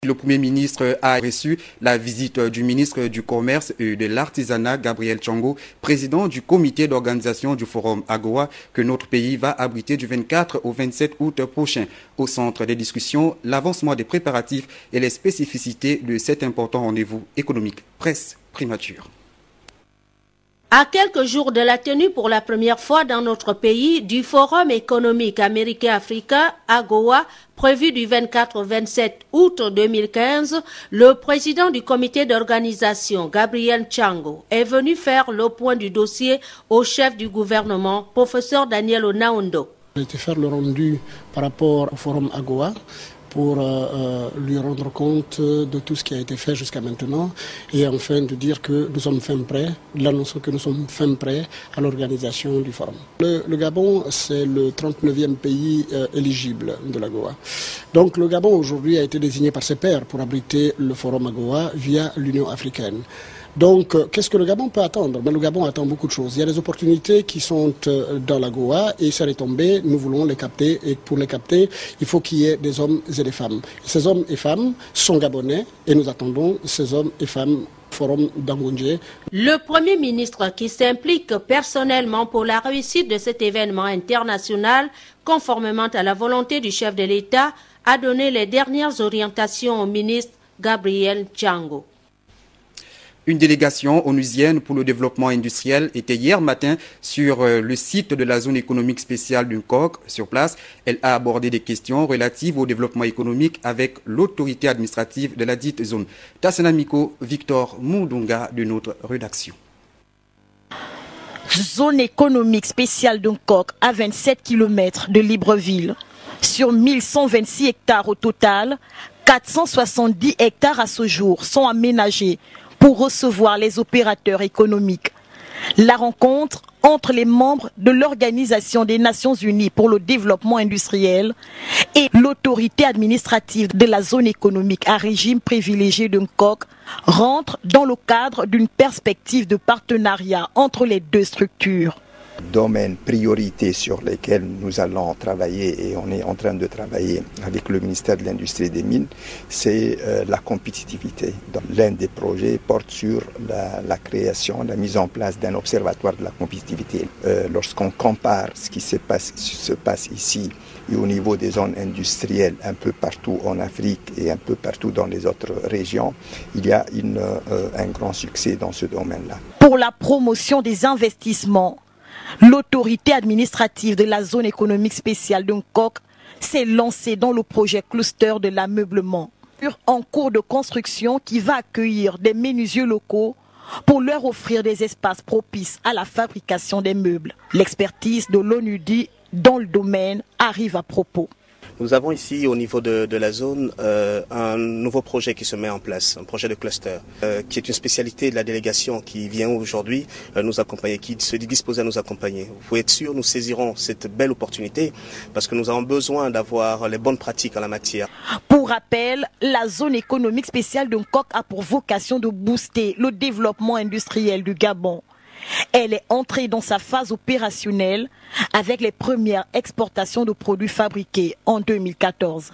Le Premier ministre a reçu la visite du ministre du Commerce et de l'Artisanat, Gabriel Tchango, président du comité d'organisation du Forum AGOA, que notre pays va abriter du 24 au 27 août prochain. Au centre des discussions, l'avancement des préparatifs et les spécificités de cet important rendez-vous économique. Presse primature. À quelques jours de la tenue pour la première fois dans notre pays du Forum économique américain-africain AGOA, prévu du 24 au 27 août 2015, le président du comité d'organisation, Gabriel Tchango, est venu faire le point du dossier au chef du gouvernement, professeur Daniel Onaondo. J'ai été faire le rendu par rapport au Forum AGOA pour lui rendre compte de tout ce qui a été fait jusqu'à maintenant et enfin de dire que nous sommes fin prêts, d'annoncer que nous sommes fin prêts à l'organisation du forum. Le Gabon, c'est le 39e pays éligible de l'AGOA. Donc le Gabon aujourd'hui a été désigné par ses pairs pour abriter le forum AGOA via l'Union africaine. Donc, qu'est-ce que le Gabon peut attendre? Le Gabon attend beaucoup de choses. Il y a des opportunités qui sont dans l'AGOA et ça est tombé, nous voulons les capter et pour les capter, il faut qu'il y ait des hommes et des femmes. Ces hommes et femmes sont gabonais et nous attendons ces hommes et femmes. Forum d'Angoundjé. Le Premier ministre qui s'implique personnellement pour la réussite de cet événement international, conformément à la volonté du chef de l'État, a donné les dernières orientations au ministre Gabriel Tchango. Une délégation onusienne pour le développement industriel était hier matin sur le site de la zone économique spéciale d'Unkok. Sur place, elle a abordé des questions relatives au développement économique avec l'autorité administrative de la dite zone. Tassanamiko, Victor Moudunga de notre rédaction. Zone économique spéciale d'Unkok à 27 km de Libreville. Sur 1126 hectares au total, 470 hectares à ce jour sont aménagés pour recevoir les opérateurs économiques. La rencontre entre les membres de l'Organisation des Nations Unies pour le développement industriel et l'autorité administrative de la zone économique à régime privilégié d'Unkok rentre dans le cadre d'une perspective de partenariat entre les deux structures. Domaines priorités sur lesquels nous allons travailler et on est en train de travailler avec le ministère de l'Industrie et des Mines, c'est la compétitivité. L'un des projets porte sur la création, la mise en place d'un observatoire de la compétitivité. Lorsqu'on compare ce qui se passe ici et au niveau des zones industrielles un peu partout en Afrique et un peu partout dans les autres régions, il y a un grand succès dans ce domaine-là. Pour la promotion des investissements, l'autorité administrative de la zone économique spéciale d'Unkok s'est lancée dans le projet cluster de l'ameublement, en cours de construction qui va accueillir des menuisiers locaux pour leur offrir des espaces propices à la fabrication des meubles. L'expertise de l'ONUDI dans le domaine arrive à propos. Nous avons ici au niveau de la zone un nouveau projet qui se met en place, un projet de cluster, qui est une spécialité de la délégation qui vient aujourd'hui nous accompagner, qui se dit disposée à nous accompagner. Vous pouvez être sûr, nous saisirons cette belle opportunité parce que nous avons besoin d'avoir les bonnes pratiques en la matière. Pour rappel, la zone économique spéciale d'Unkok a pour vocation de booster le développement industriel du Gabon. Elle est entrée dans sa phase opérationnelle avec les premières exportations de produits fabriqués en 2014.